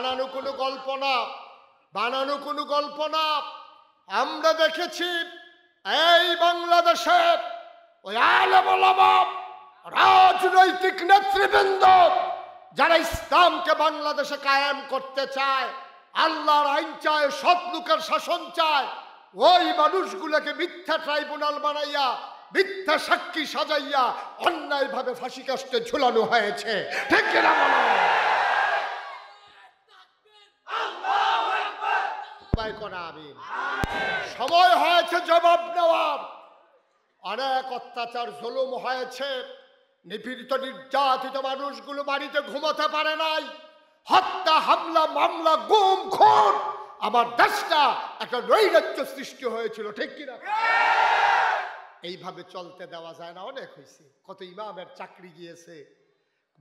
বানানো কোনো গল্প না, বানানো কোনো গল্প না। আমরা দেখেছি এই বাংলাদেশে ওই আলেম ওলামা, রাজনৈতিক নেতৃবৃন্দ যারা ইসলামকে বাংলাদেশে কায়েম করতে চায়, আল্লাহর আইন চায়, সৎ লোকের শাসন চায়, ওই মানুষগুলোকে মিথ্যা ট্রাইব্যুনাল বানাইয়া, মিথ্যা সাক্ষী সাজাইয়া অন্যায়ভাবে ফাঁসি কাস্টে ঝুলানো হয়েছে। ঠিক কিনা বলো? সময় হয়েছে জবাব নেওয়ার। অনেক অত্যাচার জুলুম হয়েছে, নিপীড়িত নির্যাতিত মানুষগুলো বাড়িতে ঘুমাতে পারে নাই, হত্যা হামলা মামলা গুম খুন, আমার দেশটা একটা নৈরাজ্য সৃষ্টি হয়েছিল। ঠিক কিনা? এইভাবে চলতে দেওয়া যায় না। অনেক হয়েছে, কত ইমামের চাকরি গিয়েছে,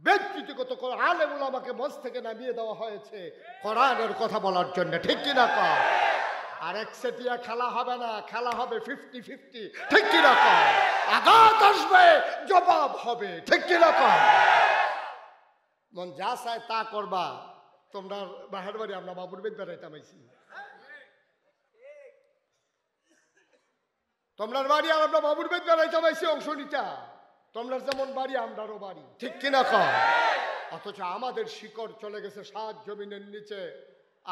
ব্যক্তিগত আলেম ওলামাকে মঞ্চ থেকে নামিয়ে দেওয়া হয়েছে কোরআনের কথা বলার জন্য। ঠিক কিনা কয়? আর একচেটিয়া খেলা হবে না, খেলা হবে 50-50। ঠিক কিনা কয়? আঘাত আসবে, জবাব হবে। ঠিক কিনা কয়? মন যা চায় তা করবা। তোমরা বাহার বাড়ি, আমরা বাবুর বেদ বেড়াইতাম আইছি, তোমরার বাড়ি আর আমরা বাবুর বেদ বেড়াইতাম আইছি অংশ নিতা। তোমরা যেমন বাড়ি আমরারও বাড়ি। ঠিক কিনা কয়? অথচ আমাদের শিকড় চলে গেছে 7 জমিনের নিচে,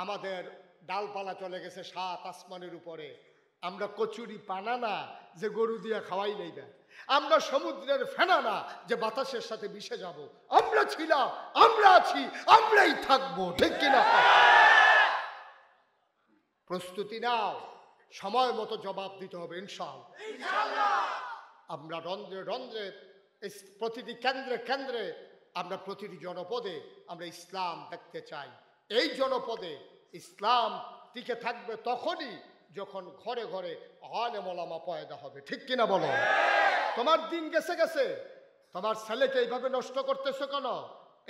আমাদের ডালপালা চলে গেছে 7 আসমানের উপরে। আমরা কচুরি পানা না যে গরু দিয়ে খাওয়াই নেইবা, আমরা সমুদ্রের ফেনা না যে বাতাসের সাথে মিশে যাব। আমরা ছিলাম, আমরা আছি, আমরাই থাকবো। ঠিক কিনা? প্রস্তুতি নাও, সময় মতো জবাব দিতে হবে ইনশাআল্লাহ। আমরা রন্ধ্রে রন্ধ্রে, প্রতিটি কেন্দ্রে কেন্দ্রে, আমরা প্রতিটি জনপদে আমরা ইসলাম দেখতে চাই। এই জনপদে ইসলাম টিকে থাকবে তখনই যখন ঘরে ঘরে আলেম ওলামা পয়দা হবে। ঠিক কিনা বলো? তোমার দিন গেছে গেছে, তোমার ছেলেকে এইভাবে নষ্ট করতেছো কেন?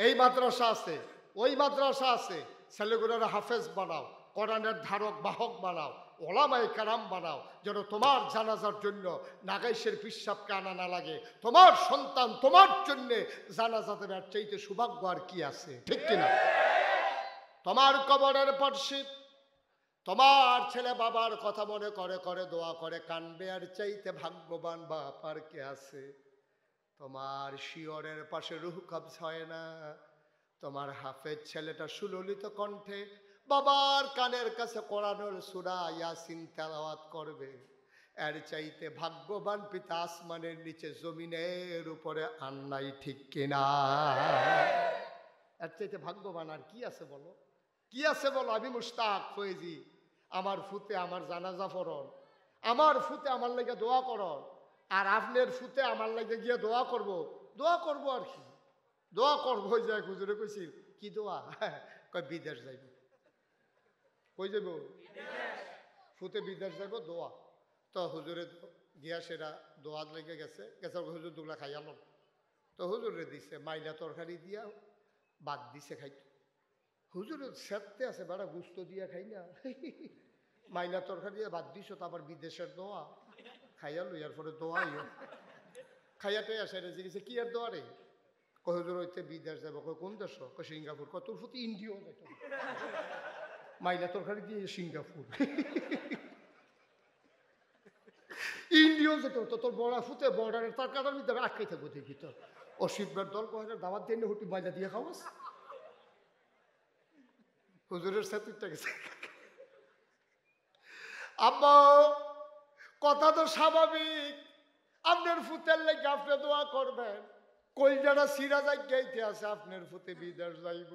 এই মাদ্রাসা আছে, ওই মাদ্রাসা আছে, ছেলেগুলোর হাফেজ বানাও, কোরআনের ধারক বাহক বানাও, ওলামায়ে কেরাম বানাও, যেন তোমার জানাজার জন্য নাগাইশের পিসাবকে আনা না লাগে। তোমার সন্তান তোমার জন্য জানাজা দেবার চাইতে সৌভাগ্য আর কি আছে? ঠিক কিনা? তোমার কবরের পাশে তোমার ছেলে বাবার কথা মনে করে করে দোয়া করে কানবে, আর চাইতে ভাগ্যবান বাপ আর কে আছে? তোমার শিয়রের পাশে রুহ কবজ হয় না, তোমার হাফেজ ছেলেটা সুললিত কণ্ঠে বাবার কানের কাছে কোরআনের সূরা ইয়াসিন তেলাওয়াত করবে, এর চাইতে ভাগ্যবান পিতা আসমানের নিচে জমিনের উপরে আর নাই। ঠিক কিনা? এর চাইতে ভাগ্যবান আর কি আছে বলো? কি আছে বলো? আমি মুশতাক ফয়েজি, আমার ফুতে আমার জানাজা পড়ন, আমার ফুতে আমার লাগে দোয়া করন, আর আপনার ফুতে আমার লাগে গিয়ে দোয়া করব। দোয়া করবো আর কি? দোয়া করবো ওই যায় হুজুরে কইছিল কি দোয়া? কয় বিদেশ যাইব। কই যাইব? ফুতে বিদেশ যাইব, দোয়া। তো হুজুরে গিয়া সেটা দোয়াত লেগে গেছে, গেছে হুজুর দুগলা খাইয়াল। তো হুজুরে দিছে মাইলা তরকারি দিয়া বাদ দিছে খাইতে। হুজুরের সেরতে আছে বেড়া গুস্ত দিয়া খাই না, মাইলা তরকারি দিয়ে বাদ দিছ, আবার বিদেশের দোয়া খাইয়া লইয়ার পরে দোয়াই খাইয়াটাই আসে জিজ্ঞেসে কি আর দোয়া রে? হুজুর হইতে বিদেশ যাবো। কোন দেশ? সিঙ্গাপুর। তোর প্রতি ইন্ডিয়াও যাইত, মাইলা তরকারি দিয়ে সিঙ্গাপুর ইন্ডিয়াও যেত। তো তোর বড়া ফুতে বর্ডারের তরকারির মধ্যে আটকাই থাকবো দেখি। তো অশিববার দল কয়েকটা দাওয়াত দিয়ে হুটি মাইলা দিয়ে খাওয়াস। হুজুরের সাথে গেছে। আব্বা কথা তো স্বাভাবিক, আপনার ফুতের লেগে আপনি দোয়া করবেন। কইজারা সিরা যাই গাইতে আছে আপনার ফুতে বিদেশ যাইব,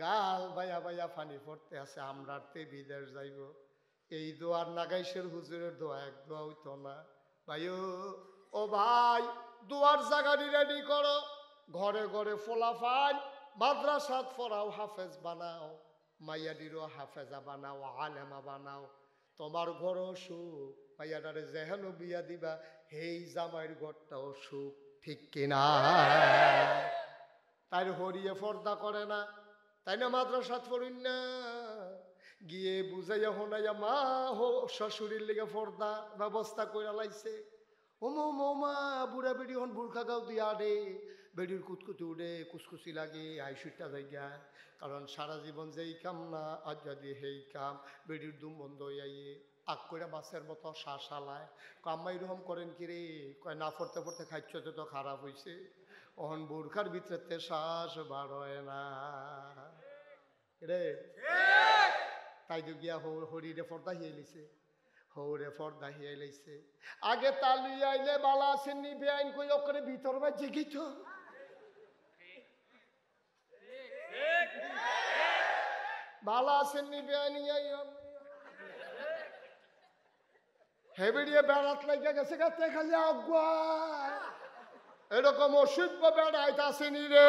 গাল ভাইয়া ভাইয়া ফানি পড়তে আছে আমরাতে বিদেশ যাইব। এই দোয়ার নাগাইশের হুজুরের দোয়া এক দোয়া হইতো না ভাইও। ও ভাই, দোয়ার জাগানি রেডি করো, ঘরে ঘরে ফোলাফান মাদ্রাসাত পড়াও, হাফেজ বানাও, মাইয়াডিরও হাফেজা বানাও, আলেমা বানাও। তোমার ঘরও সুখ, মাইয়াডারে যেহেন বিয়া দিবা হেই জামাইয়ের ঘরটাও সুখ। ঠিক কিনা? তাই হরিয়ে পর্দা করে না, তাই না? মাদ্রাসাত পড়ুন না, গিয়ে বুঝাইয়া হোনাইয়া মা হো শ্বশুরের লেগে পর্দা ব্যবস্থা করে লাইছে। ওমা বুড়া বেড়ি হন বুর্খা গাও দিয়া রে, বেডির কুতকুতি উঠে কুচকুচি লাগে হাইসুটটা জায়গা, কারণ সারা জীবন যেই কাম না আর যদি সেই কাম বেডির দুম বন্ধ হইয়াইয়ে আগ করে মাছের মতো শ্বাস আলায়। আম্মা এরকম করেন কি রে? কয় না পড়তে পড়তে খাইতে তো খারাপ হয়েছে, অহন বোরখার ভিতরে শ্বাস বার হয় না রে। তাই তো গিয়া হরিরে পর্দা হিয়ে লিছে, হৌরে পর্দা হিয়ে লাইছে। আগে তালু আইলে বালা আসেননি বেআইন কই ওখানে ভিতর বা জেগিত বালা আসেননি বেআইনি হেবিড়িয়ে বেড়াত লাগে গেছে গাতে খালি আগুয়া। এরকম অসভ্য বেড়াইতে আসেনি রে,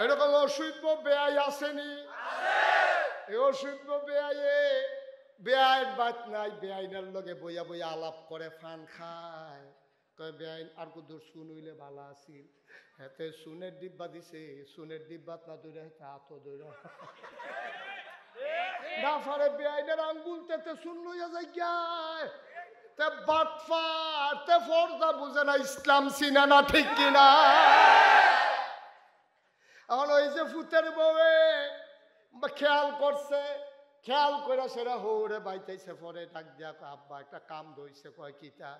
এরকম অসভ্য বেআই আসেনি। এই অসভ্য বেআইয়ে বেআইন বাত নাই, বেআইনের লগে বইয়া বইয়া আলাপ করে ফান খায়। কয় বেআইন আর কুদুর শুন হইলে ভালো আছিল, হেতে সুনের ডিব্বা দিছে, সুনের ডিব্বাত না দৌড়ে হেতে হাত দৌড়া না ফারে বেআইনের আঙ্গুল তেতে শুন লইয়া যাই গায়। তে বাটফার তে ফর্দা বুঝে না, ইসলাম চিনে না, ঠিক কিনা? এখন ওই যে ফুতের বউয়ে খেয়াল করছে, খেয়াল করে সেরা হৌরে বাইতেছে, পরে ডাক দিয়া আব্বা একটা কাম ধইছে। কয় কিতা?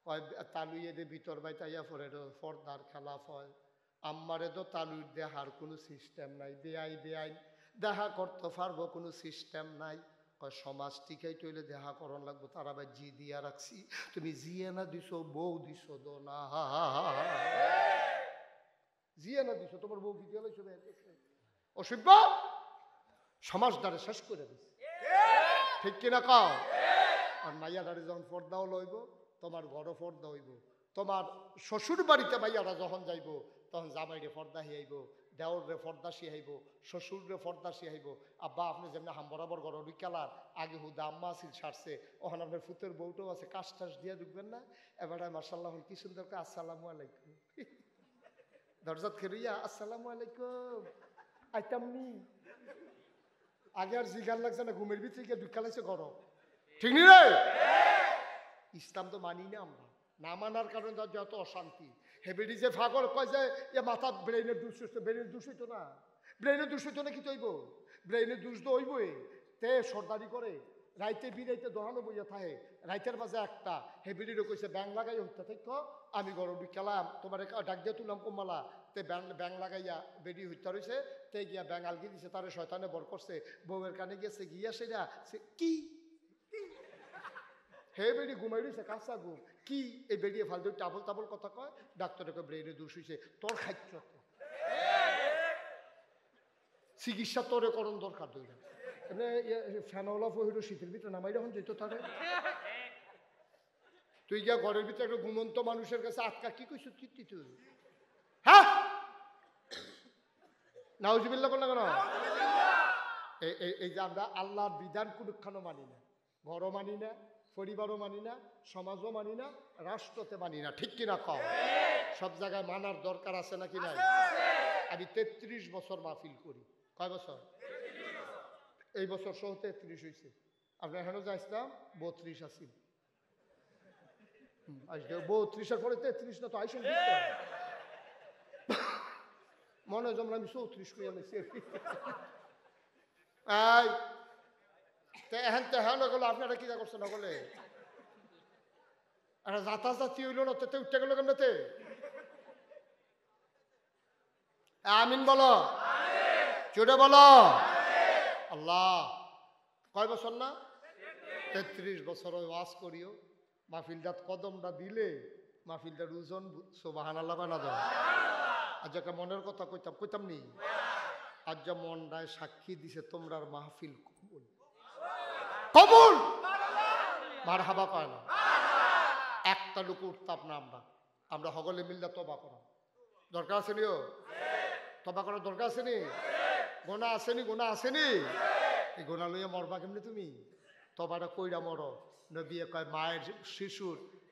কয় তালুইয়ে দে ভিতর বাইতাইয়া পরে ফর্দার খেলাফ হয়। আম্মারে তো তালুর দেহার কোনো সিস্টেম নাই, বেআই বেআই দেখা করতে পারবো কোনো সিস্টেম নাই। কয় সমাজ টিকাই তৈলে দেখা করন লাগবো, তারা আবার জি দিয়া রাখছি। তুমি জিয়ে না দিছো, বউ দিছো দো না, জিয়ে না দিছো, তোমার বউ কি দিয়ে লাইছো? অসভ্য সমাজ দ্বারে শেষ করে দিছে, ঠিক কিনা কও? আর মাইয়াদারে যখন পর্দাও লইব, তোমার ঘরও পর্দা হইব। তোমার শ্বশুর বাড়িতে মাইয়ারা যখন যাইব, তখন জামাইরে পর্দা হিয়াইব, দেওরে পর্দা শিয়াইব, শ্বশুরে পর্দা শিয়াইব। আব্বা আপনি যেমনি হাম বরাবর ঘর রিকালার আগে হুদা আম্মা আসিল সারছে, ওখানে আপনার ফুতের বউটাও আছে, কাশ টাস দিয়ে ঢুকবেন না। এবারে মার্শাল্লাহ কি সুন্দর করে আসসালামু আলাইকুম, দরজাত খেরিয়া আসসালামু আলাইকুম আইতামনি। আগে আর জিগার লাগছে না, ঘুমের ভিতরে গিয়ে ঢুকা লাগছে গরম, ঠিক নি রে? ইসলাম তো মানি না আমরা, না মানার কারণে যত অশান্তি। হেবেডি যে ফাগল কয় যে এ মাথা ব্রেইনের দোষ হচ্ছে, ব্রেইনের দোষ হইতো না, ব্রেইনের দোষ হইতো না, কি তৈব ব্রেইনের দোষ তো হইবই। তে সর্দারি করে রাইতে বিরাইতে দহানো বইয়া থাকে, রাইতের মাঝে একটা হেবেডিরও কইছে ব্যাং লাগাই হইতে থাকো, আমি গরম বিকালাম তোমার ডাক দিয়ে তুললাম কমালা। তে ব্যাং লাগাইয়া বেডি হইতে রয়েছে, তে গিয়া ব্যাং আলগি দিছে, তারে শয়তানে বর করছে, বউয়ের কানে গিয়েছে গিয়া সেটা কি হে বেডি ঘুমাই রয়েছে, কাঁচা ঘুম কি? এই বেরিয়ে ফালতু টাবল টাবল কথা কয়, ডাক্তারকে ব্রেইনে দোষ হয়েছে, তোর খাইছ চিকিৎসা তোরে করণ দরকার। দুই ফ্যানওয়ালা ফহির শীতের ভিতরে নামাই যখন যেত তারে, তুই গিয়া ঘরের ভিতরে একটা ঘুমন্ত মানুষের কাছে আটকা কি কইস? কীর্তি তুই হ্যাঁ নাউজুবিল্লাহ বল না কেন? এই যে আমরা আল্লাহর বিধান কোনখানো মানি না, ঘরও মানি না, পরিবারও মানি না, সমাজও মানি না, রাষ্ট্রতে মানি না, ঠিক কিনা কও? সব জায়গায় মানার দরকার আছে নাকি নাই? আমি ৩৩ বছর মাহফিল করি। কয় বছর? এই বছর সহ ৩৩ হয়েছে। আপনার এখানে যা ইসলাম ৩২ আছি, আজকে ৩২-এর পরে ৩৩ না তো আইসেন মনে হয় যেমন আমি ৩৪ করে আনছি। এখন তেহান গেল, আপনারা কি করছেন? বলে একটা যাতা জাতি হইল না, তেতে উঠতে গেল কেমনেতে? আমিন বলো, জোরে বলো আল্লাহ। কয় বছর না? ৩৩ বছর ওয়াজ করিও, মাহফিলদাত কদমটা দিলে মাহফিলদার ওজন সুবহানাল্লাহ না দাও। আজ একটা মনের কথা কইতাম নি, আজ যা মনটায় সাক্ষী দিছে তোমরার মাহফিল কবুল কবুল মারহাবা কয় না। একটা লোক উঠতাম না, আমরা সকলে মিললে তবা করা দরকার আছে নিও, তবা করার দরকার আছে নি? গোনা আসেনি, গোনা আসেনি, এই গোনা লইয়া মরবা কেমনি তুমি? তবাটা কইরা মরো, নবী কয়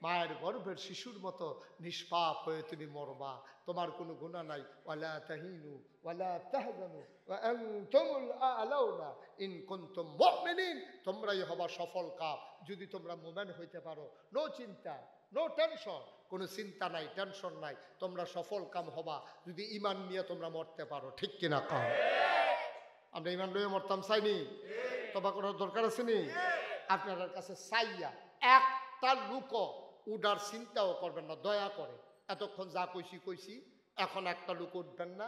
মায়ের গর্ভের শিশুর মতো নিষ্পাপ হয়ে তুমি মরবা, তোমার কোনো গুনাহ নাই। ওয়ালা তাহিনু ওয়ালা তাহজানু ওয়া আনতুমুল আ'লাউনা ইন কুনতুম মুমিনিন, তোমরাই হবা সফল কাম যদি তোমরা মুমিন হইতে পারো। নো চিন্তা, নো টেনশন, কোনো চিন্তা নাই, টেনশন নাই, তোমরা সফল কাম হবা যদি ঈমান নিয়ে তোমরা মরতে পারো। ঠিক কিনা কাম? আমরা ঈমান লইয়া মরতাম চাইনি? তবা করার দরকার আছে নি? আপনাদের কাছে চাইয়া একটা লোক উডার চিন্তাও করবেন না, দয়া করে। এতক্ষণ যা কইছি এখন একটা লোক উঠবেন না।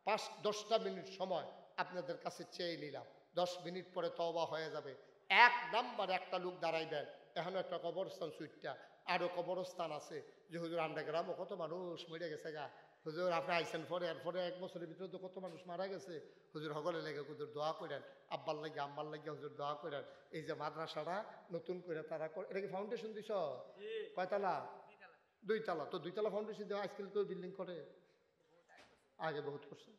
5-10টা মিনিট সময় আপনাদের কাছে চেয়ে নিলাম, 10 মিনিট পরে তওবা হয়ে যাবে। 1 নাম্বার একটা লোক দাঁড়াইবেন। এখন একটা কবরস্থান সুইটটা, আরো কবরস্থান আছে যে হুজুর আমরা গ্রামও কত মানুষ মরে গেছে গা, হুজুর আপনি আইসেন পরে, এরপরে 1 বছরের ভিতরে তো কত মানুষ মারা গেছে, হুজুর হগলে লেগে হুজুর দোয়া করেন, আব্বার লাগে আম্মার লাগে হুজুর দোয়া করেন। এই যে মাদ্রাসাটা নতুন করে তারা এটা কি ফাউন্ডেশন দিছ? কয়তলা? 2 তলা। তো 2 তলা ফাউন্ডেশন দেওয়া আজকাল কেউ বিল্ডিং করে? আগে বহুত করছে,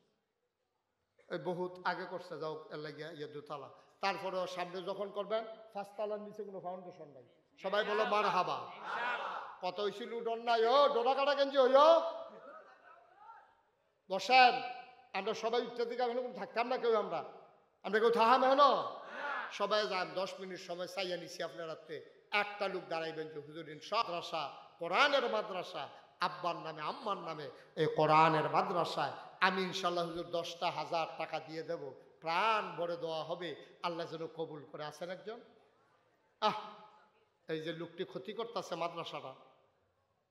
এই বহুত আগে করছে, যাও এর লাগে 2 তলা। তারপরেও সামনে যখন করবেন 5 তলার নিচে কোনো ফাউন্ডেশন নাই। সবাই বলো মারহাবা। কত হইছিল ডর নাই? ও ডোরা কাটা গেঞ্জি হইও বসেন। আমরা সবাই উঠতে দিকে থাকতাম না কেউ, আমরা কেউ থাহাম হেন সবাই যান। 10 মিনিট সময় চাইয়া নিছি আপনার হাতে। একটা লোক দাঁড়াইবেন যে হুজুর মাদ্রাসা, কোরআনের মাদ্রাসা, আব্বার নামে আম্মার নামে এই কোরআনের মাদ্রাসায় আমি ইনশাল্লাহ হুজুর 10,000 টাকা দিয়ে দেব, প্রাণ ভরে দেওয়া হবে, আল্লাহ যেন কবুল করে। আছেন একজন? এই যে লোকটি ক্ষতি করতেছে মাদ্রাসাটা,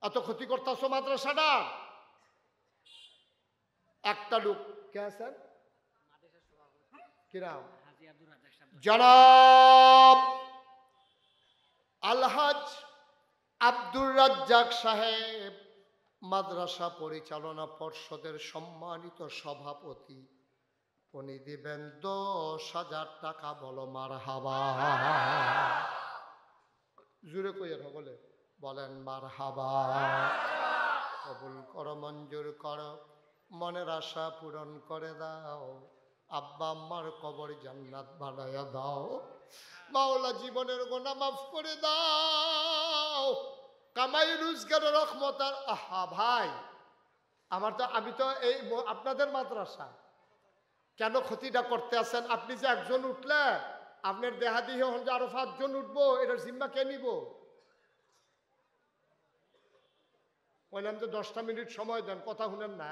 এত ক্ষতি করতেছ মাদ্রাসাটা। একটা লোক কে আছেন? কিরাম জনাব আলহাজ আব্দুর রাজ্জাক সাহেব, মাদ্রাসা পরিচালনা পর্ষদের সম্মানিত সভাপতি, উনি দিবেন 10,000 টাকা। বলো মারহাবা। জুড়ে কইয়ের বলে বলেন মারহাবা। কবুল করো, মঞ্জুর করো, মনের আশা পূরণ করে দাও, আব্বা আম্মার কবর জান্নাত বানায়া দাও, মাওলা জীবনের গুনাহ মাফ করে দাও, কামাই রোজগারের রহমত। আর আহা ভাই, আমি তো এই আপনাদের মাদ্রাসা, কেন ক্ষতিটা করতে আছেন? আপনি যে একজন উঠলে আপনার দেহাদিহি হন যে আরো 5 জন উঠবো, এটার জিম্মা কে নিব? বললাম যে 10টা মিনিট সময় দেন, কথা শুনেন না।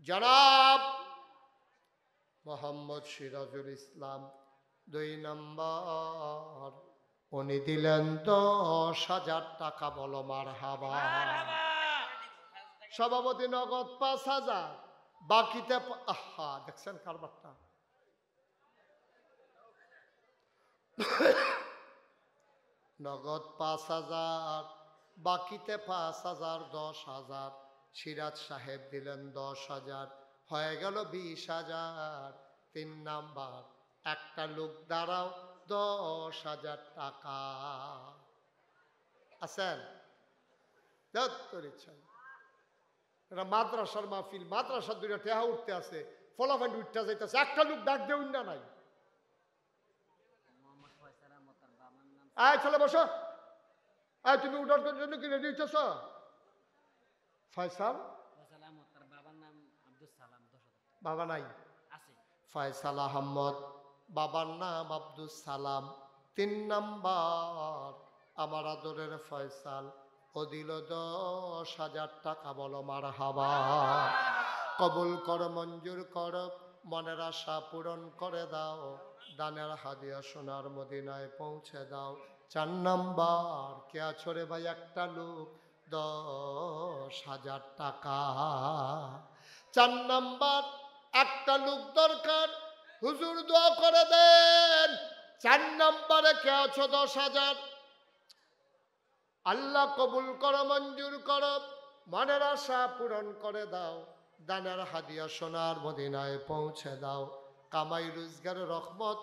জনাব মোহাম্মদ সিরাজুল ইসলাম 2 নম্বর, উনি দিলেন 10,000 টাকা। বলো মারহাবা। সভাপতি নগদ 5,000, বাকিতে আহা দেখছেন কারবারটা। নগদ 5,000, বাকিতে 5,000, 10,000। সিরাজ সাহেব দিলেন 10,000, হয়ে গেল 20,000। 3 নাম্বার, একটা লোক দাঁড়াও, 10,000 টাকা। আছেন? এটা মাদ্রাসার মাহফিল, মাদ্রাসার 2টা টেহা উঠতে আছে, ফলাফল উঠতে যাইতেছে, একটা লোক ডাক দিয়ে উন্না নাই। আয় চলে বসো। আয় তুমি উঠার জন্য কি রেডি হইতেছ? ফয়সাল বাবা নাই, ফয়সাল আহমদ বাবার নাম আব্দুল সালাম। 3 নাম্বার, আমার আদরের ফয়সাল, ও দিল 10,000 টাকা। বলো মারহাবা। কবুল করো, মঞ্জুর করো, মনের আশা পূরণ করে দাও, দানের হাদিয়া সোনার মদিনায় পৌঁছে দাও। 4 নাম্বার, কে আছো রে ভাই? একটা লোক, 10,000 টাকা। 4 নাম্বার, একটা লোক দরকার, হুজুর দোয়া করে দেন। 4 নাম্বারে কে আছো? 10,000। আল্লাহ কবুল করো, মঞ্জুর করো, মনের আশা পূরণ করে দাও, দানের হাদিয়া সোনার মদিনায় পৌঁছে দাও, কামাই রোজগারের রহমত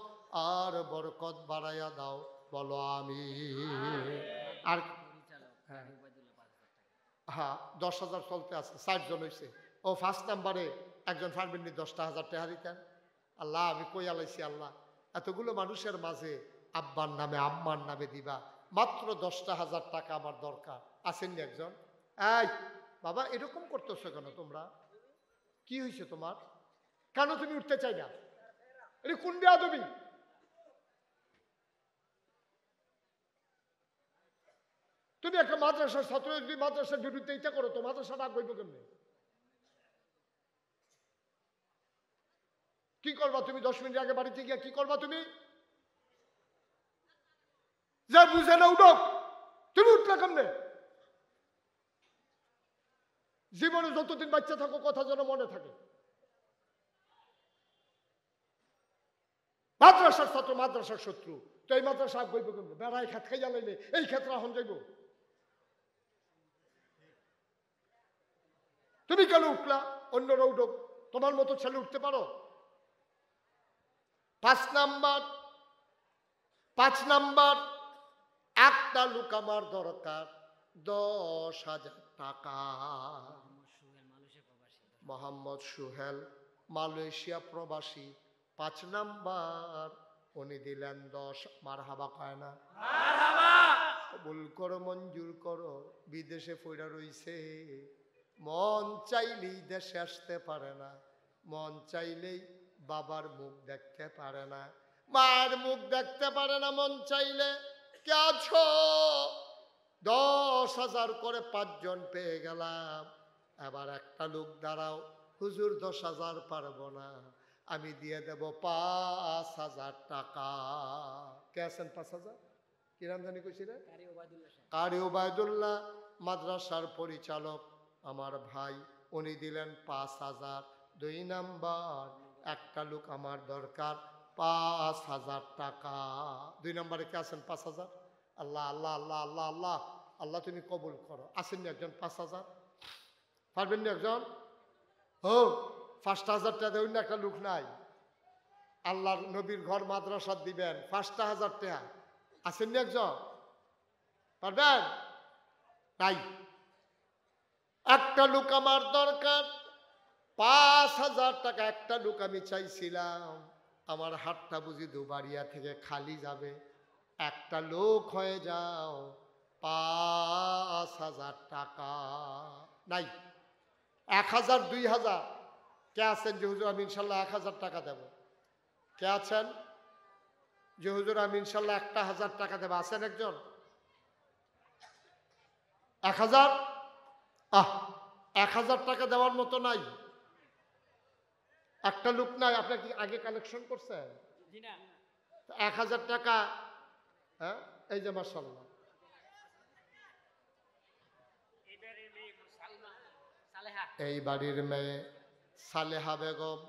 আর বরকত বাড়াইয়া দাও। বলো আমিন। আর হ্যাঁ 10,000 চলতে আছে, 60 জন হয়েছে। ও 1 নাম্বারে একজন পারবেন 10,000 টাকা দিতেন? আল্লাহ আমি কই আলাইছি, আল্লাহ এতগুলো মানুষের মাঝে আব্বার নামে আম্মার নামে দিবা, মাত্র 10,000 টাকা আমার দরকার। আসেননি একজন? এই বাবা, এরকম করতেছো কেন তোমরা? কি হয়েছে তোমার? কেন তুমি উঠতে চাই না? এটা কোন বেয়াদবি? তুমি একটা মাদ্রাসার ছাত্র, যদি মাদ্রাসার বিরুদ্ধে ইচ্ছা করো তো মাদ্রাসা ডাক হইব কেমনি? কি করবা তুমি? 10 মিনিট আগে বাড়িতে গিয়া কি করবা তুমি? যা বুঝে না উঠো। তুমি উঠলে কেমনে? জীবনে যতদিন বাচ্চা থাকো কথা যেন মনে থাকে। মাদ্রাসার ছাত্র মাদ্রাসার শত্রু, তো এই মাদ্রাসা বইব কেমনে? বেড়ায় খেত খাইয়া লাইলে এই ক্ষেত্রে এখন যাইব। তুমি কেন উঠলা? অন্যরা উঠুক, তোমার মতো ছেলে উঠতে পারো? 5 নাম্বার, একটা লোক আমার দরকার 10,000 টাকা। মোহাম্মদ সুহেল, মালয়েশিয়া প্রবাসী, 5 নাম্বার। উনি দিলেন 10। মারহাবা কয় না? কবুল করো, মঞ্জুর করো। বিদেশে পড়া রইছে, মন চাইলেই দেশে আসতে পারে না, মন চাইলেই বাবার মুখ দেখতে পারে না, মায়ের মুখ দেখতে পারে না। মন চাইলে কে আছো? 10,000 করে 5 জন পেয়ে গেলাম। এবার একটা লোক দাঁড়াও, হুজুর 10,000 পারবো না, আমি দিয়ে দেব 5,000 টাকা। কে আছেন? 5,000 কি নাম জানি কইছি রে? কারি ওবায়দুল্লাহ, মাদ্রাসার পরিচালক আমার ভাই, উনি দিলেন 5,000। 2 নাম্বার, একটা লোক আমার দরকার 5,000 টাকা। 2 নম্বরে কে আছেন? 5,000। আল্লাহ আল্লাহ আল্লাহ আল্লাহ আল্লাহ আল্লাহ, তুমি কবুল করো। আসেননি একজন? 5,000 পারবেন না একজন? ও 5,000 টাকা দেবেন না? একটা লোক নাই, আল্লাহর নবীর ঘর মাদ্রাসা দিবেন 5,000 টাকা। আসেননি একজন? পারবেন? তাই একটা লোক আমার দরকার 5,000 টাকা। একটা লোক আমি চাইছিলাম, আমার হাতটা বুঝি দুবারিয়া থেকে খালি যাবে। একটা লোক হয়ে যাও, 5,000 টাকা। নাই 1,000, 2,000 কে আছেন যে হুজুর আমি ইনশাল্লাহ 1,000 টাকা দেব? কে আছেন যে হুজুর আমি ইনশাল্লাহ 1,000 টাকা দেব? আছেন একজন? 1,000? 1,000 টাকা দেওয়ার মতো নাই, একটা লোক নাই। আপনার কি আগে কালেকশন করছেন? 1,000 টাকা। হ্যাঁ, এই যে মাশাআল্লাহ, এই বাড়ির মেয়ে সালেহা বেগম,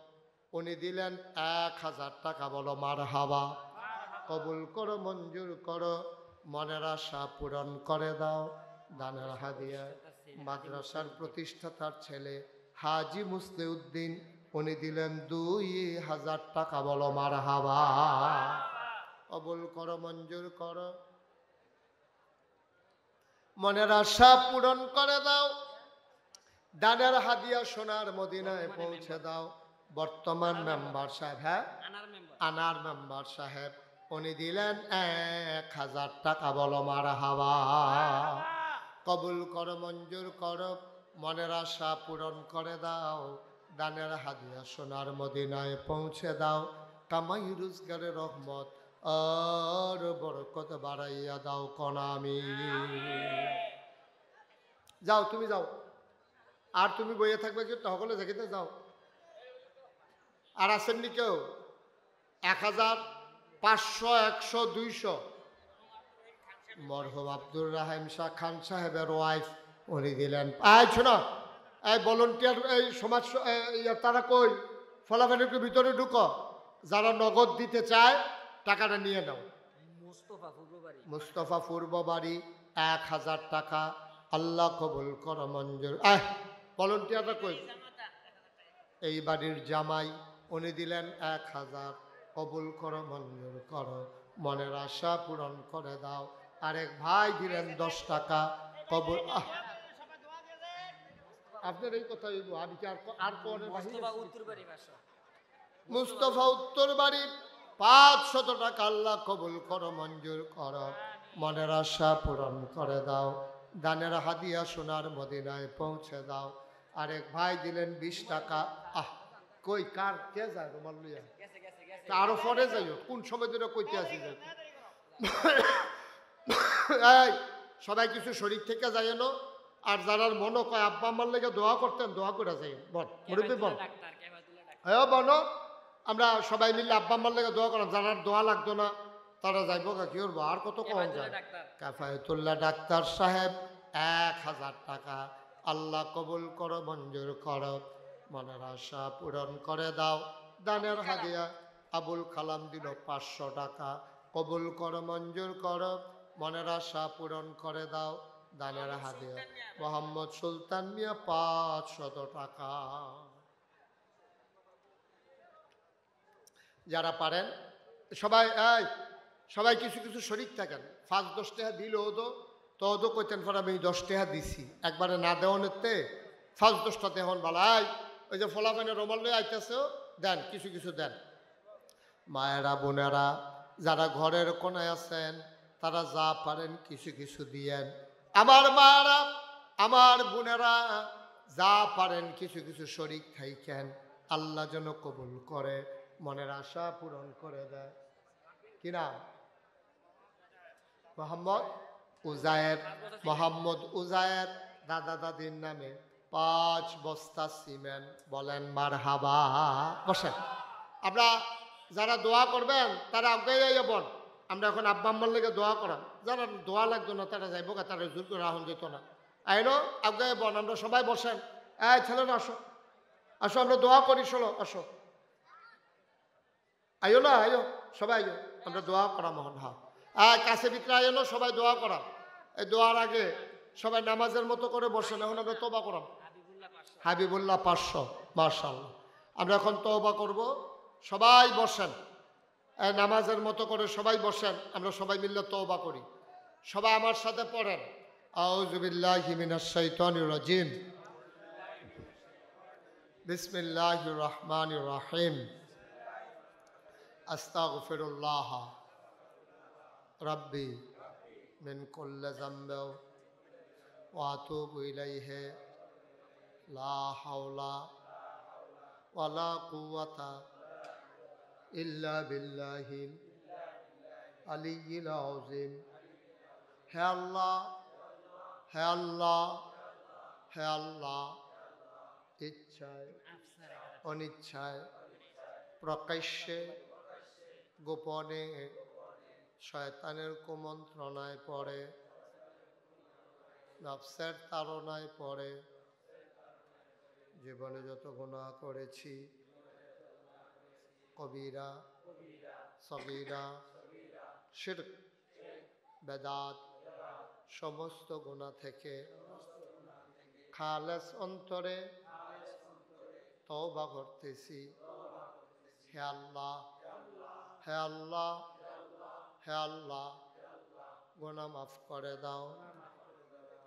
উনি দিলেন 1,000 টাকা। বলো মারহাবা। কবুল করো, মঞ্জুর করো, মনের আশা পূরণ করে দাও। দানের হাদিয়া মাদ্রাসার প্রতিষ্ঠাতার ছেলে হাজি মুসলিউদ্দিন, উনি দিলেন 2,000 টাকা। বলো মারহাবা। কবুল করো, মঞ্জুর করো, মনের আশা পূরণ করে দাও। দানের হাদিয়া সোনার মদিনায় পৌঁছে দাও। বর্তমান মেম্বার সাহেব, হ্যাঁ আনার মেম্বার সাহেব, উনি দিলেন 1,000 টাকা। বলো মারহাবা। কবুল করো, মঞ্জুর করো, মনের আশা পূরণ করে দাও। দানের হাদিয়া সোনার মদিনায় পৌঁছে দাও। কামাই রোজগারের রহমত আর বরকত বাড়াইয়া দাও কনামি। যাও, তুমি যাও। আর তুমি বইয়ে থাকবে কি? তহলে দেখিতে যাও। আর আসেননি কেউ? 1,000, 500, 100, 200। মরহুম আব্দুর রাহিম শাহ খান সাহেবের ওয়াইফ, উনি দিলেন। শোনো, এই ভলেন্টিয়ার, এই সমাজ তারা কই? ফলাফলের ভিতরে ঢুকো, যারা নগদ দিতে চায় টাকাটা নিয়ে নাও। মুস্তফা পূর্ববাড়ি 1,000 টাকা। আল্লাহ কবুল করো, মঞ্জুর। ভলেন্টিয়াররা কই? এই বাড়ির জামাই, উনি দিলেন 1,000। কবুল করো, মঞ্জুর করো, মনের আশা পূরণ করে দাও। আরেক ভাই দিলেন 10 টাকা। কবুল। আপনার এই কথা আমি কি আর মুস্তফা উত্তর বাড়ি 500 টাকা আল্লাহ কবুল করো, মঞ্জুর করো, মনের আশা পূরণ করে দাও, দানের হাদিয়া সোনার মদিনায় পৌঁছে দাও। আরেক ভাই দিলেন 20 টাকা। আহ কই কার কে যায় রুমাল লইয়া? আরো পরে যাইও, কোন সময় ধরে কইতে আসি যাই। এই সবাই কিছু শরীর থেকে যায় না, আর যারা মনে কয় আব্বা আম্মার লেগে দোয়া করতেন, দোয়া করে যাই। বল মুরব্বী বল, হ্যাঁ বলো, আমরা সবাই মিলে আব্বা আম্মার লেগে দোয়া করলাম। যারা দোয়া লাগতো না তারা যাইব কি করবো, আর কত কম যায়। কাফায়েতুল্লাহ ডাক্তার সাহেব 1000 টাকা আল্লাহ কবুল করো, মঞ্জুর করো, মনের আশা পূরণ করে দাও, দানের হাদিয়া। আবুল কালাম দিল 500 টাকা, কবুল করো, মঞ্জুর করো, মনের আশা পূরণ করে দাও, দানের হাদিয়া। মোহাম্মদ সুলতান মিয়া 500 টাকা। যারা পারেন সবাই, এই সবাই কিছু কিছু শরীর থাকেন, 5-10 টাকা দিল তো কইতেন পর আমি 10 টাকা দিছি, একবারে না দেওয়ানেতে 5-10 টাকা এখন বালাই। ওই যে ফলাফানের রোমাল লয়ে আইতেছে, দেন কিছু কিছু দেন। মায়েরা বোনেরা যারা ঘরের কোনায় আছেন তারা যা পারেন কিছু কিছু দিয়েন। আমার মায়েরা আমার বোনেরা যা পারেন কিছু কিছু শরীক থাইকেন, আল্লাহ যেন কবুল করে, মনের আশা পূরণ করে দেয়। কি নাম? মোহাম্মদ উজায়ের দাদা দাদির নামে 5 বস্তা সিমেন্ট। বলেন মারহাবা। বসেন, আমরা যারা দোয়া করবেন তারা আগে যাইবেন। আমরা এখন আব্বা আম্মার লেগে দোয়া করাম, যারা দোয়া লাগতো না তারা যাইব, তারা জোর করে রাহন যেত না। আইনো আগে বন, আমরা সবাই বসেন। এই ছেলেরা আসো, আসো আমরা দোয়া করি, চলো আসো, আইও না, আইও সবাই আইও, আমরা দোয়া করা মহান। হ্যাঁ কাছে ভিতরে আইও না, সবাই দোয়া করা। এই দোয়ার আগে সবাই নামাজের মতো করে বসেন। এখন আমরা তওবা করাম। হাবিবুল্লাহ 500, মাশাআল্লাহ। আমরা এখন তওবা করব, সবাই বসেন, নামাজের মতো করে সবাই বসেন, আমরা সবাই মিলে তওবা করি। সবাই আমার সাথে পড়েন, আউযু বিল্লাহি মিনাশ শাইতানির রাজিম, বিসমিল্লাহির রহমানির রহিম, আস্তাগফিরুল্লাহ রাব্বি মিন কুল্লি যামবিন ওয়া আতুবু ইলাইহি, লা হাওলা ওয়ালা কুওয়াতা ইল্লা বিল্লাহিল আলিয়্যিল আযীম। হে আল্লাহ, হে আল্লাহ, হে আল্লাহ, ইচ্ছায় অনিচ্ছায় প্রকাশ্যে গোপনে শয়তানের কুমন্ত্রণায় পড়ে, নফসের তাড়নায় পড়ে জীবনে যত গুনাহ করেছি, কবিরা সগীরা শিরক বেদাত সমস্ত গুনাহ থেকে খালেস অন্তরে তওবা করতেছি। হে আল্লাহ, হে আল্লাহ, হে আল্লাহ, গুনাহ মাফ করে দাও,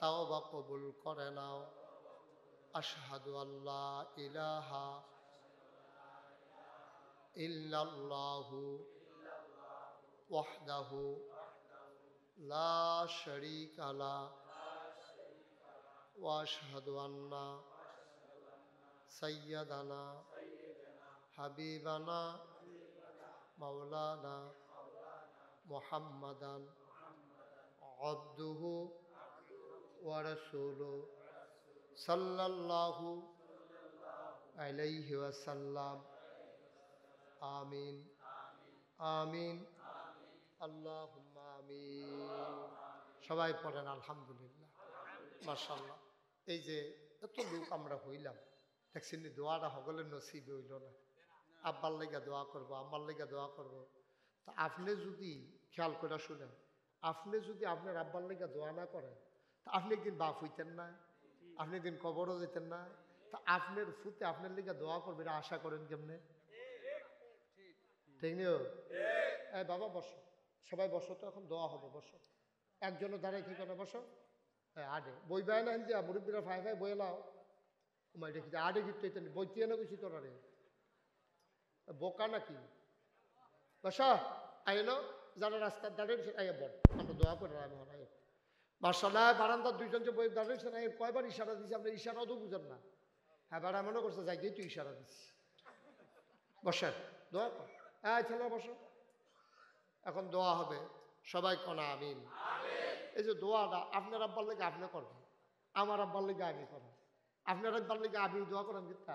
তওবা কবুল করে নাও। আশহাদু আল্লা ইলাহা ইল্লাল্লাহু ওয়াহদাহু লা শারীকা লাহু ওয়া আশহাদু আন্না সাইয়্যিদানা হাবিবানা মাওলানা মুহাম্মাদান আবদুহু ওয়া রাসূলুহু সাল্লাল্লাহু আলাইহি ওয়াসাল্লাম। আমিন আমিন আল্লাহুম্মা আমিন। সবাই পড়েন আলহামদুলিল্লাহ, মাশাআল্লাহ। এই যে এত লোক আমরা হইলাম, দেখছেন দোয়াটা সকলের নসিবে হইল না। আব্বার লেগে দোয়া করবো, আম্মার লেগে দোয়া করবো। তা আপনি যদি খেয়াল করে শুনেন, আপনি যদি আপনার আব্বার লেগে দোয়া না করেন, তা আপনি একদিন বাপ হইতেন না, আপনি একদিন কবরও যেতেন না। তা আপনার ফুতে আপনার লেগে দোয়া করবে, এটা আশা করেন কেমনে? ঠিক নিও। এই বাবা বসো, সবাই বসো, তো এখন দোয়া হবে, বসো। একজনের ধারে কি করে বসো, হ্যাঁ আডে বই বায় না যে মুরব্বীরা ফাই ফাই বয়ে লাও, তোমার দেখি আডে গিয়ে বইতে না কিছু তোরা রে বোকা নাকি? বসা আইনো যারা রাস্তার দাঁড়িয়ে আইয়া বল আমরা দোয়া করে আমি হলাই মার্শাল্লাহ বারান্দার দুইজন যে বই দাঁড়িয়েছে না কয়বার ইশারা দিচ্ছে আপনি ইশারাও তো বুঝেন না হ্যাঁ বারা মনে করছে যাই গিয়ে তুই ইশারা দিচ্ছি বসেন দোয়া কর হ্যাঁ ছেলে বসো এখন দোয়া হবে সবাই কনা আমিন এই যে দোয়াটা আপনার আব্বার লেগে আপনি করবেন আমার আব্বার লেগে আমি করবেন আপনার আব্বার লেগে আমি দোয়া করেন কিন্তু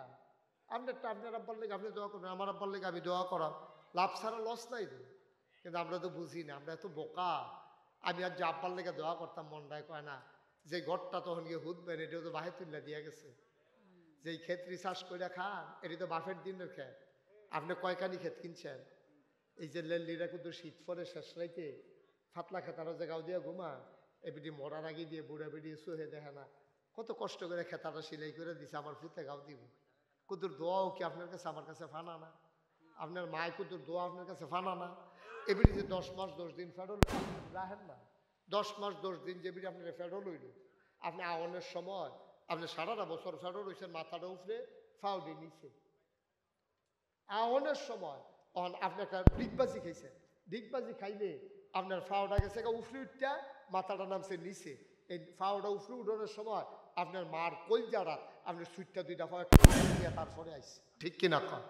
আপনারটা আপনার আব্বার লেগে আপনি দোয়া করবেন আমার আব্বার লেগে আমি দোয়া করাম লাভ ছাড়া লস নাই তো কিন্তু আমরা তো বুঝি না আমরা এত বোকা আমি আর যে আব্বার লেগে দোয়া করতাম মনটায় কয় না যে ঘরটা তখন গিয়ে হুদবেন এটাও তো বাহে তুল্লা দিয়ে গেছে যেই ক্ষেত রিসার্চ করে খান এটি তো বাফের দিনের ক্ষেত আপনি কয়খানি ক্ষেত কিনছেন এই যে লেল্লিরা কিন্তু শীত পরে শেষ রাইতে ফাতলা খেতারা জায়গাও দিয়ে ঘুমা এবিটি মরার আগে দিয়ে বুড়া বেড়িয়ে শুয়ে দেখে না কত কষ্ট করে খেতাটা সিলাই করে দিছে আমার ফুতে গাও দিব কুতুর দোয়াও কি আপনার কাছে আমার কাছে ফানা না আপনার মায় কুতুর দোয়া আপনার কাছে ফানা না এবিটি যে 10 মাস 10 দিন ফেরল রাখেন না 10 মাস 10 দিন যেবিটি আপনার ফেরল হইল আপনি আওয়ানের সময় আপনি সারাটা বছর ফেরল হয়েছেন মাথাটা উপরে ফাউডি নিচে আওয়ানের সময় আপনি একটা ডিগবাজি খাইছেন ডিগবাজি খাইলে আপনার ফাওটা গেছে উফরে উঠটা মাথাটা নামছে নিচে এই ফাওটা উফরে উঠানোর সময় আপনার মার কলজারা আপনার সুইটটা দুইটা দিয়ে তারপরে আইসে ঠিক কিনা কন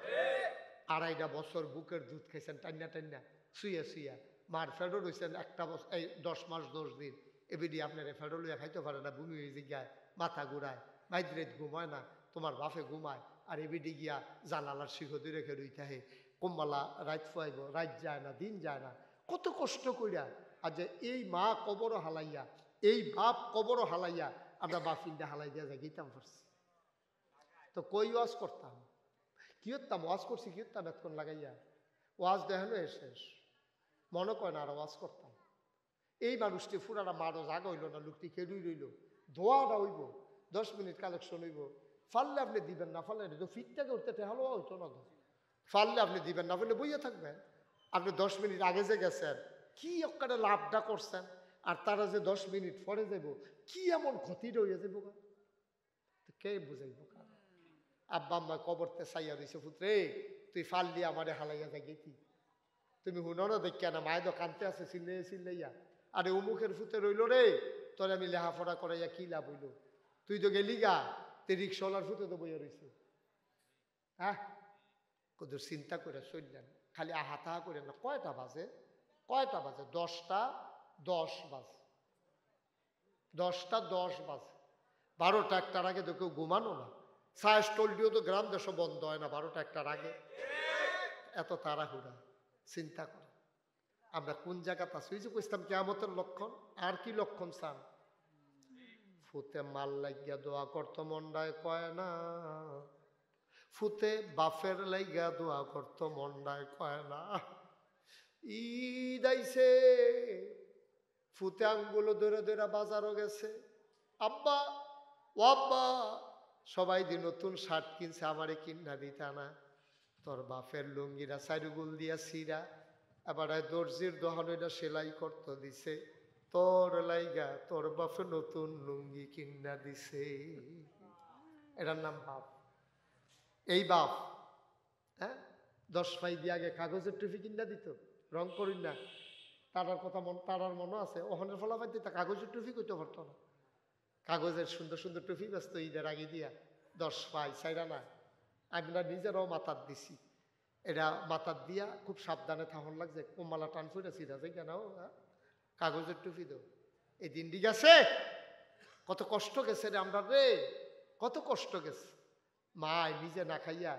2.5 বছর বুকের দুধ খাইছেন টান্না টান্না শুইয়া শুইয়া মার ফেডো রয়েছেন একটা বছর এই 10 মাস 10 দিন এবিডি আপনার ফেডো লইয়া খাইতে পারে না বুমি হয়ে জিগায় মাথা ঘুরায় মাইদ্রেত ঘুমায় না তোমার বাপে ঘুমায় আর এবিডি গিয়া জানালার শিখদি রেখে রইতে হে কোম্বালা রাত ফুয়াইব রাত যায় না দিন যায় না কত কষ্ট কইরা আর যে এই মা কবরও হালাইয়া এই বাপ কবরও হালাইয়া আমরা বাফিনটা হালাই দিয়া যাই গিতাম পারছি তো কই ওয়াজ করতাম কি হতাম ওয়াজ করছি কি হতাম এতক্ষণ লাগাইয়া ওয়াজ দেখানো শেষ মনে কয় না আর ওয়াজ করতাম এই মানুষটি ফুরাটা মারও জাগ হইল না লোকটি খেলুই রইল ধোয়াটা হইব 10 মিনিট কালেকশন হইব ফাললে আপনি দিবেন না ফাললে তো ফিটটাকে উঠতে ঠেহালো হইতো না তো ফাললে আপনি দিবেন না বলে বইয়ে থাকবেন আপনি 10 মিনিট আগে যে গেছেন কি একটা লাভটা করছেন আর তারা যে 10 মিনিট পরে যাব কি এমন ক্ষতি রয়ে যাব কে বুঝাইব আব্বা আম্মা কবরতে চাইয়া দিছে পুত্রে তুই ফাললি আমারে হালাইয়া যাইতি তুমি হুনো না দেখ না মায়ের তো কানতে আছে চিল্লাইয়া আরে উমুখের ফুতে রইল রে তোর আমি লেহাফড়া করাইয়া কি লাভ হইল তুই তো গেলি গা তুই রিক্সাওয়ালার ফুতে তো বইয়া রয়েছে হ্যাঁ কত চিন্তা করে চললেন খালি আহাতাহা করে না কয়টা বাজে 10টা 10 বাজে 10টা 10 বাজে 12টা 1টার আগে তো কেউ ঘুমানো না সায়া স্টলটিও তো গ্রাম দেশ বন্ধ হয় না 12টা 1টার আগে এত তাড়াহুড়া চিন্তা করে আমরা কোন জায়গাতে আছি ওই যে কইতাম কিয়ামতের লক্ষণ আর কি লক্ষণ চান ফুতে মাল লাগিয়া দোয়া করতো মন্ডায় কয় না ফুতে বাফের লাইগা দোয়া করতো মন্ডায় কয় না ঈদ আইছে ফুতে আঙ্গুলো ধরে ধরে বাজারও গেছে আব্বা ও আব্বা সবাই দিয়ে নতুন শার্ট কিনছে আমারে কিনা দিতা না তোর বাপের লুঙ্গিরা চারুগুল দিয়া সিরা আবার দর্জির দোহানো সেলাই করতে দিছে তোর লাইগা তোর বাপে নতুন লুঙ্গি কিনা দিছে এটার নাম বাপ এই বাপ হ্যাঁ 10 পাই দিয়ে আগে কাগজের টুপি কিনা দিত রং করিন না তারার কথা তারার মনে আছে ওখানের ফলাফল দিত কাগজের টুপি করতে পারতো না কাগজের সুন্দর সুন্দর টুপি ব্যস্ত ঈদের আগে দিয়া 10 পাই চাইরা না আমরা নিজেরাও মাথার দিছি এটা মাথার দিয়া খুব সাবধানে থাকুন লাগছে কোমালা টান ফুটেছি রাজে কেন কাগজের টুপি দো এই দিন গেছে কত কষ্ট গেছে রে আমরা রে কত কষ্ট গেছে মা নিজে না খাইয়া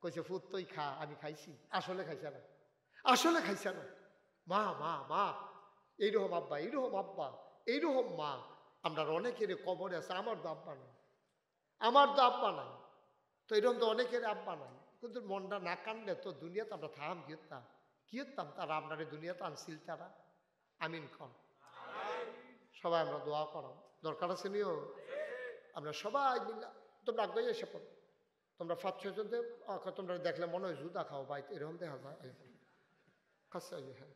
কইছে ফুট তুই খা আমি খাইছি আসলে খাইছে না আসলে খাইছে না মা মা মা এইরকম আব্বা এইরকম মা আমরা অনেকের কবরে আছে আমার তো আব্বা নাই তো এরকম তো অনেকের আব্বা নাই কিন্তু মনটা না কানলে তো দুনিয়াতে আমরা থাম কি হতাম তারা আপনার দুনিয়াতে আনছিল তারা আমিন কম সবাই আমরা দোয়া করাম দরকার আছে নিও আমরা সবাই মিলে তোমরা আগে এসে পড়ো তোমরা 5-6 জন তোমরা দেখলে মনে হয় জুদা খাও বাইতে এরকম দেখা যায় হ্যাঁ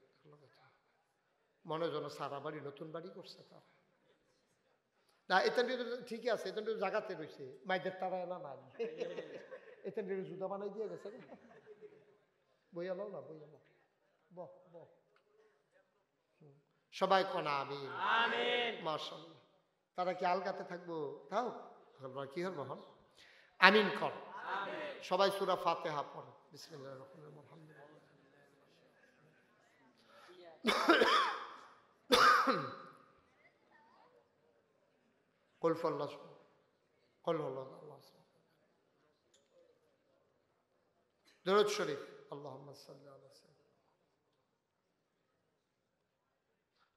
মনে যেন সারা বাড়ি নতুন বাড়ি করছে তারা না এটা ঠিকই আছে এটা জায়গাতে রয়েছে মাইদের তারা না নাই এটা জুদা বানাই দিয়ে গেছে বইয়া লাও না বইয়া লাও বহ বহ সবাই কোনা আমিন আমিন মাশাআল্লাহ। তারা কি আলগাতে থাকবো? তাও কি হল মহন আমিন কর। সবাই সূরা ফাতিহা পড়ো। বিসমিল্লাহির রহমানির রহিম। কুল ফাল্লাহু কুল হুয়াল্লাহু আহাদ। দরুদ শরীফ। আল্লাহুম্মা সাল্লি আলা সাইয়্যিদিনা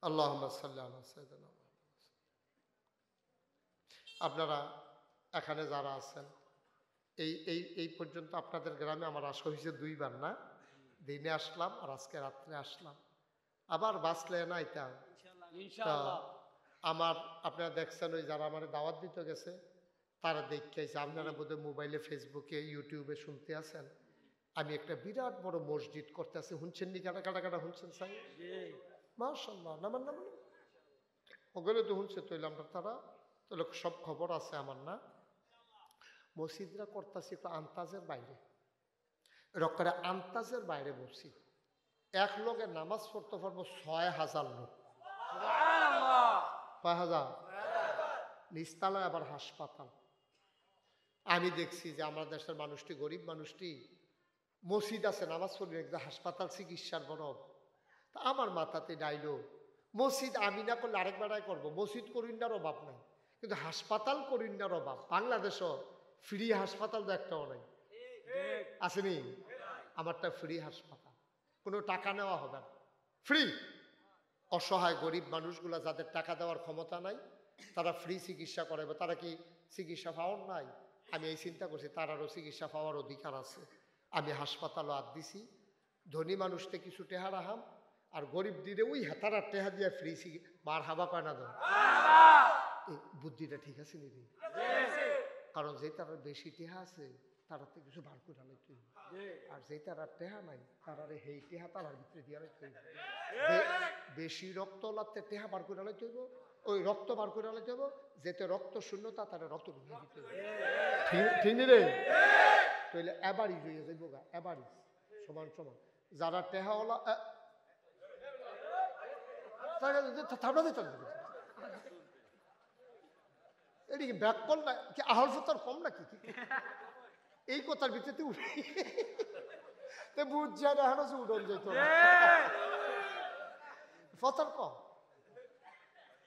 আল্লাহুম্মা সাল্লি আলা সাইয়্যিদিনা। আপনারা এখানে যারা আছেন এই এই এই পর্যন্ত আপনাদের গ্রামে আমার আসা হয়েছে 2 বার না? দিনে আসলাম আর আজকে রাত্রে আসলাম, আবার বাঁচলে না এটা ইনশাআল্লাহ। আমার আপনারা দেখছেন ওই যারা আমার দাওয়াত দিতে গেছে তারা দেখেছে, আপনারা বোধহয় মোবাইলে ফেসবুকে ইউটিউবে শুনতে আছেন আমি একটা বিরাট বড় মসজিদ করতে আছি। শুনছেন নি? কাটা কাটা কাটা শুনছেন সাই? মাশাআল্লাহ। নামান নামান ওগুলো তো শুনছে তৈলাম তারা, তাহলে সব খবর আছে আমার না। মসজিদরা করতেছি একটু আন্তাজের বাইরে, রক্ষারে আন্তাজের বাইরে মসজিদ। এক লোকের নামাজ পড়তে পারবো 6000 লোক। কয় হাজার? নিস্তালায় আবার হাসপাতাল। আমি দেখছি যে আমার দেশের মানুষটি গরিব মানুষটি মসজিদ আছে নামাজ পড়বে, একটা হাসপাতাল চিকিৎসার বড়। তা আমার মাথাতে ডাইলো মসজিদ আমি না করলে আরেক বেড়ায় করবো। মসজিদ করিন্নার অভাব নাই, কিন্তু হাসপাতাল করিন্নার অভাব। বাংলাদেশও ফ্রি হাসপাতাল তো একটাও নাই, আসেনি? আমারটা ফ্রি হাসপাতাল, কোনো টাকা নেওয়া হবে না, ফ্রি। অসহায় গরিব মানুষগুলা যাদের টাকা দেওয়ার ক্ষমতা নাই তারা ফ্রি চিকিৎসা করাবে। তারা কি চিকিৎসা পাওয়ার নাই? আমি এই চিন্তা করছি তারারও চিকিৎসা পাওয়ার অধিকার আছে। আমি হাসপাতালও আদ দিছি। ধনী মানুষকে কিছু টেহা রাহাম আর গরিব দিলে ওই হেতারা টেহা দিয়ে ফ্রি মার হাবা পায় না। এই বুদ্ধিটা ঠিক আছে নি? কারণ যে তারা বেশি টেহা আছে তারা তো কিছু বার করে আলাই তুই, আর যে তারা টেহা নাই তারা হেই টেহা তারার ভিতরে দিয়ে আলাই তুই। বেশি রক্ত লাগতে টেহা বার করে আলাই তুইব, ওই রক্ত বার করে আলাই তুইব। যেতে রক্ত শূন্যতা তারা রক্ত ঢুকিয়ে দিতে ঠিক রে। তাইলে এবারই হয়ে যাইব গা, এবারই সমান সমান। যারা টেহাওয়ালা এদিকে ব্যাক কল না কি আহল ফতর কম নাকি? এই কথার ভিতরে বুঝছে এখনো উঠন যেত ফতর কম।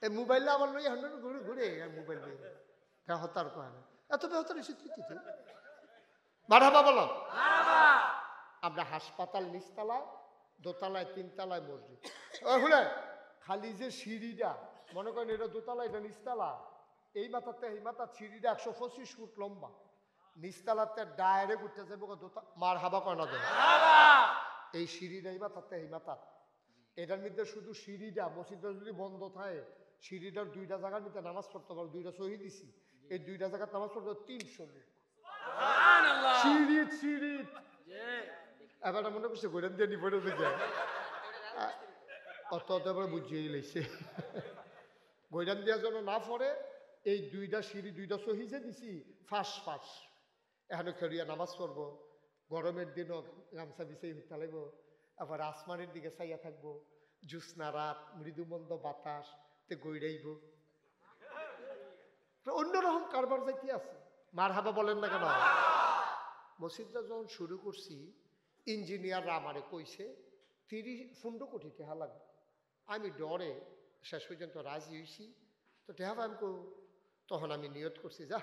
এই মোবাইলে আমার লই এখন ঘুরে ঘুরে মোবাইল বেহতার কয় না, এত বেহতার এসে কি মারহাবা বলো। আমরা হাসপাতাল নিচতলায়, দোতলায়, 3 তলায় মসজিদ। শুনে খালি যে সিঁড়িটা মনে করেন এটা দোতলা এটা নিচতলা, এই মাথাতে এই মাথার সিঁড়িটা 125 ফুট লম্বা। নিচতলাতে ডাইরেক্ট উঠতে যাবো মার হাবা কয় না দেয়। এই সিঁড়িটা এই মাথাতে এই মাথা, এটার মধ্যে শুধু সিঁড়িটা মসজিদটা যদি বন্ধ থাকে সিঁড়িটার 2টা জায়গার মধ্যে নামাজ পড়তে পারো। 2টা শহীদ দিছি, এই 2টা জায়গায় নামাজ পড়তে 300 লোক। সিঁড়ি সিঁড়ি এবার মনে করছে গোড়ান দিয়ে নিপড়ে যায় অত বুঝিয়ে লাইছে। গৈরান দিয়া যেন না পড়ে এই 2টা সিঁড়ি 2টা সহিজে দিছি ফাঁস ফাঁস। এখানে খেলিয়া নামাজ পড়বো, গরমের দিনও গামছা বিছাই হইতে লাগবো, আবার আসমানের দিকে চাইয়া থাকবো, জ্যোৎস্না রাত, মৃদুমন্দ বাতাস তে গৈরাইব। অন্যরকম কারবার যাইতে আছে। মার হাবা বলেন না কেন? মসজিদটা যখন শুরু করছি ইঞ্জিনিয়াররা আমারে কইছে 30 কোটি টাকা লাগবে। আমি ডরে শেষ পর্যন্ত রাজি হয়েছি। তো টেহা আমি তখন আমি নিয়ত করছি যা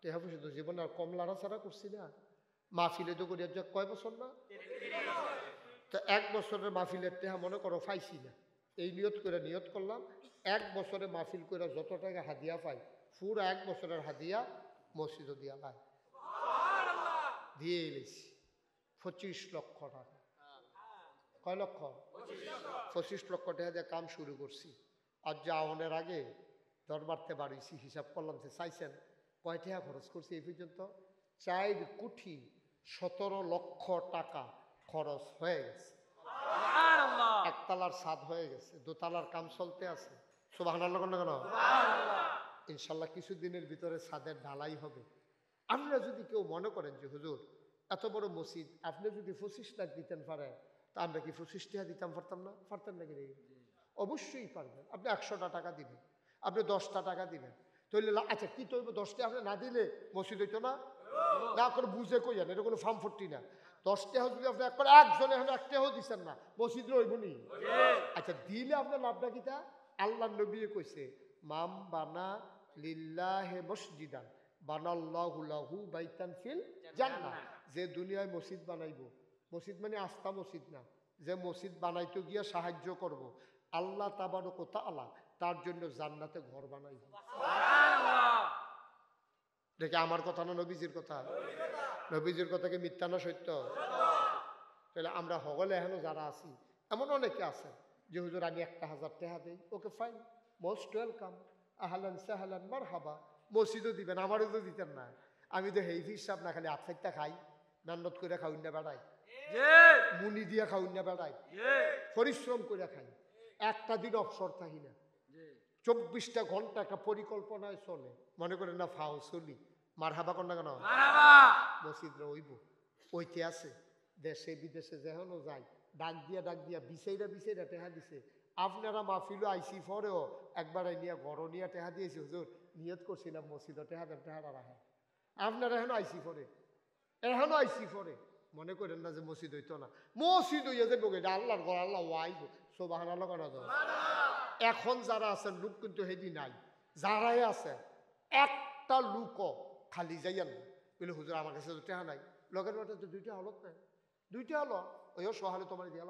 টেহা পয়সা তো জীবনে আর কম লাড়াছাড়া করছি না। মাহফিলে তো করি কয় বছর না, তো 1 বছরের মাহফিলের টেহা মনে করো পাইছি না। এই নিয়ত করে নিয়ত করলাম 1 বছরে মাহফিল করে যত টাকা হাদিয়া পাই পুরো 1 বছরের হাদিয়া মসজিদ দিয়া পাই দিয়ে এলেছি 25 লক্ষ টাকা। কয় লক্ষ? 25 লক্ষ টাকা দিয়ে কাম শুরু করছি। আর যাওয়ানোর আগে দরবারতে বাড়িয়েছি, হিসাব করলাম যে চাইছেন কয় টাকা খরচ করছি এই পর্যন্ত? 4 কোটি 17 লক্ষ টাকা খরচ হয়ে গেছে। একতলার ছাদ হয়ে গেছে, দোতলার কাম চলতে আছে। সুবহানাল্লাহ কেন? ইনশাল্লাহ কিছুদিনের ভিতরে ছাদের ঢালাই হবে। আপনারা যদি কেউ মনে করেন যে হুজুর এত বড় মসজিদ আপনি যদি 25 লাখ দিতেন পারেন তা আমরা কি 25 টাকা দিতাম, পারতাম না? পারতেন নাকি রে? অবশ্যই পারবেন। আপনি 100টা টাকা দিবেন, আপনি 10টা টাকা দিবেন, তাহলে আচ্ছা কি তৈব 10টা আপনি না দিলে মসজিদ হইতো না? না করে বুঝে কই যান, এটা কোনো ফার্ম ফোর্টি না। 10টা যদি আপনি একবার একজনে এখন 1টাও দিচ্ছেন না, মসজিদ রইব নি? আচ্ছা দিলে আপনার লাভটা কিতা? আল্লাহ নবী কইছে মাম বানা লিল্লাহে মসজিদান বানাল্লাহু লাহু বাইতান ফিল জান্নাহ। যে দুনিয়ায় মসজিদ বানাইবো, মসজিদ মানে আস্থা মসজিদ না, যে মসজিদ বানাইতে গিয়া সাহায্য করব, আল্লাহ তাবারক ওয়া তাআলা তার জন্য জান্নাতে ঘর বানাইব। দেখে আমার কথা না নবীজির কথা? নবীজির কথাকে মিথ্যা না সত্য? তাহলে আমরা হগলে এখনো যারা আছি, এমন অনেকে আছে যে হুজুর আমি 1000 টাকা দেই, ওকে ফাইন, মোস্ট ওয়েলকাম, আহলান সাহলান মারহাবা। মসজিদও দিবেন, আমারও তো দিতেন না। আমি তো হেই হিসাব না, খালি আফসাইটা খাই, মেহনত করে খাউন না বেড়াই, মুনি দিয়া খাউন না বেড়াই, পরিশ্রম করে খাই, একটা দিন অবসর থাকি না, 24টা ঘন্টা একটা পরিকল্পনায় চলে। মনে করেন না ফাও চলি, মারহাবা কর না কেন? মসজিদ ওইব ওইতে আছে, দেশে বিদেশে যেখানেও যাই, ডাক দিয়া বিছাইরা টেহা দিছে। আপনারা মাহফিলও আইসি পরেও একবার নিয়ে ঘর নিয়ে টেহা দিয়েছি, হুজুর নিয়ত করছিলাম মসজিদও টেহা দেন, টেহাটা রাখা। আপনারা এখনো আইসি পরে মনে করেন না যে মসজিদ হইতো না। মসজিদ হইয়া যাবো, আল্লাহর ঘর, আল্লাহ ওয়াইব, সুবহানাল্লাহ করা যায়। এখন যারা আছেন লোক কিন্তু হেদি নাই, যারাই আছে একটা লোকও খালি যাইয়ান বলে হুজুর আমার কাছে তো টেহা নাই। লগের মাঠে তো 2টা হলত না, 2টা হলো ওই সহালে তোমার দিয়া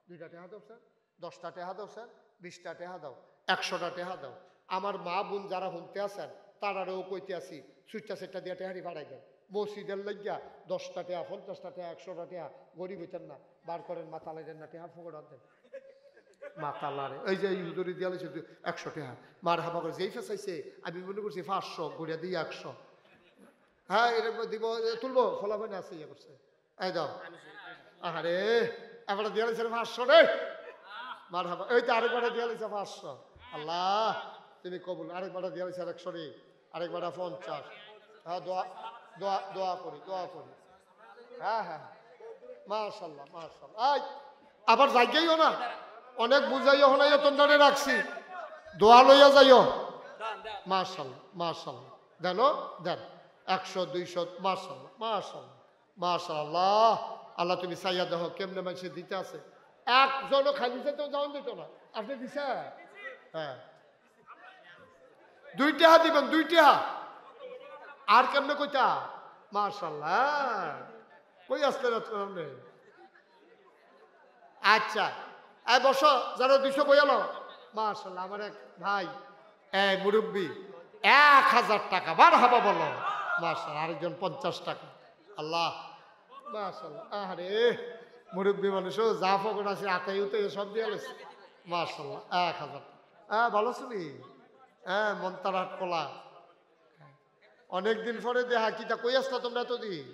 2টা টেহা দাও স্যার, 10টা টেহা দাও স্যার, 20টা টেহা দাও, 100টা টেহা দাও। আমার মা বোন যারা শুনতে আছেন তারাও কইতে আসি, সুইটটা সেটটা দিয়ে টেহারি ভাড়াই দেন মসজিদের লাগিয়া। 10টা টেহা, 50টা টেহা, 100টা টেহা গরিব হইতেন না, বার করেন মাথা লাগেন না, টেহা ফোকড় দেন মাতালারে। এই যে হুজুরি দিয়া লইছে 100 টাকা, মার হাবা করে যেই ফেসাইছে আমি মনে করছি 500 গড়িয়া দিই 100। হ্যাঁ এরকম দিব, তুলবো ফলাফল আছে, ইয়ে করছে এই দাও। আরে এবার দিয়া লইছে 500 রে, মার হাবা। এই তো আরেকবার দিয়া লইছে 500। আল্লাহ তুমি কবুল। আরেকবার দিয়া লইছে 100 রে, আরেকবার 50। হ্যাঁ দোয়া করি। হ্যাঁ মাশাআল্লাহ। এই আবার যাইও না, অনেক বুঝাইও হনাইও তন্দারে রাখছি, দোয়া লইয়া যাইও। মাশাআল্লাহ দেন 100 200 মাশাআল্লাহ। আল্লাহ তুমি চাইয়া দেখো কেমনে মানুষের দিতে আছে। একজনও খালি যেতেও যাওয়া দিত না, আপনি দিছে? হ্যাঁ 2 টাকা দিবেন, 2 টাকা। আর কেমনে কইতা? মাশাআল্লাহ কই আসতে আপনি? আচ্ছা এই বসো, যারা 200 বইয়ালো। মাশাআল্লাহ আমার এক ভাই মুরব্বী 1000 টাকা, মারহাবা বলো। মাশাআল্লাহ আরেকজন 50 টাকা। আল্লাহ মাশাআল্লাহ। আরে মুরব্বী মানুষও যা ফকর আছে আতাইতে সব দিয়ে গেছে। মাশাআল্লাহ 1000 টাকা। ভালো শুনি মন্তারাট কলা। অনেকদিন পরে দেহা, কিটা কই আসলা তোমরা এতদিন?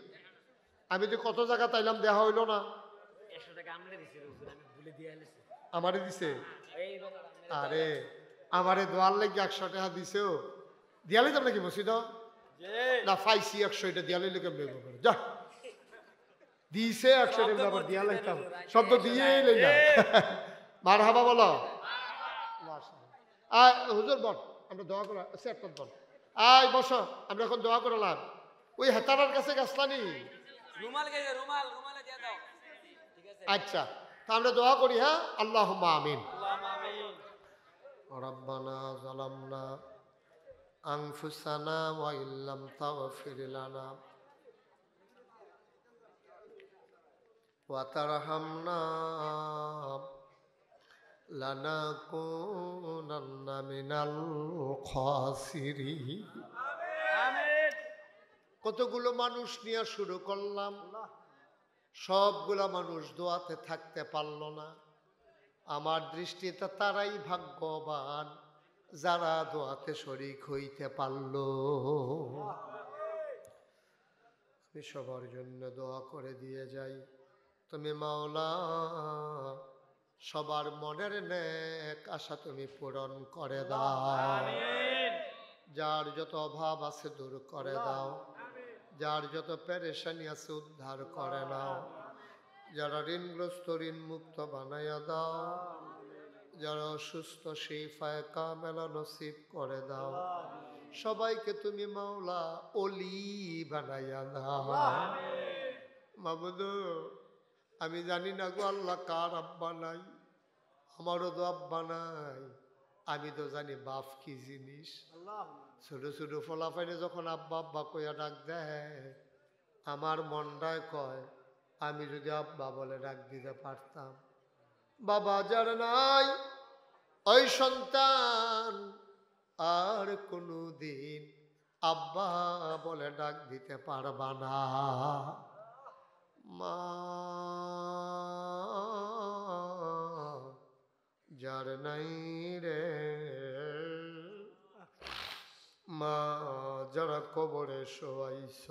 আমি যে কত জায়গা তাইলাম, দেখা হইল না। আমারে দিছে? আরে আমারে দোয়ার লাগি 100 টাকা দিছেও, দিয়া লইতাম নাকি মসজিদ না? পাইছি 100, এটা দিয়া লইলে কেমন যা দিছে 100 টাকা আবার দিয়া লইতাম, শব্দ দিয়েই লইলাম। মারহাবা বলো। হুজুর বল, আমরা দোয়া করা সেটত বল। আয় বসো, আমরা এখন দোয়া করলাম। ওই হেতারার কাছে গেছলানি? আচ্ছা তা আমরা দোয়া করি। হ্যাঁ আল্লাহুম্মা আমিন। রব্বানা যালামনা আনফুসানা ওয়া ইল্লাম তাগফির লানা ওয়া তারহামনা লানাকুনান্না মিনাল খাসিরিন। কতগুলো মানুষ নিয়ে শুরু করলাম, সবগুলা মানুষ দোয়াতে থাকতে পারল না। আমার দৃষ্টিতে তারাই ভাগ্যবান যারা দোয়াতে শরীক হইতে পারল। আমি সবার জন্য দোয়া করে দিয়ে যাই, তুমি মাওলা সবার মনের নেক আশা তুমি পূরণ করে দাও। যার যত অভাব আছে দূর করে দাও, যার যত পেরেশানি আছে উদ্ধার করে নাও। যারা ঋণগ্রস্ত ঋণ মুক্ত বানাইয়া দাও, যারা অসুস্থ শিফায়ে কামেলা নসিব করে দাও, সবাইকে তুমি মাওলা ওলি বানাইয়া দাও। মাবুদ, আমি জানি না গো আল্লাহ কার আব্বা নাই, আমারও তো আব্বা নাই। আমি তো জানি বাপ কি জিনিস। ছোট ছোট ফলাফাইনে যখন আব্বা আব্বা কইয়া ডাক দেয়, আমার মনটায় কয় আমি যদি আব্বা বলে ডাক দিতে পারতাম। বাবা যার নাই ওই সন্তান আর কোনো দিন আব্বা বলে ডাক দিতে পারবা না। মা যার নাই রে, মা যারা কবরে শোয়াইছ,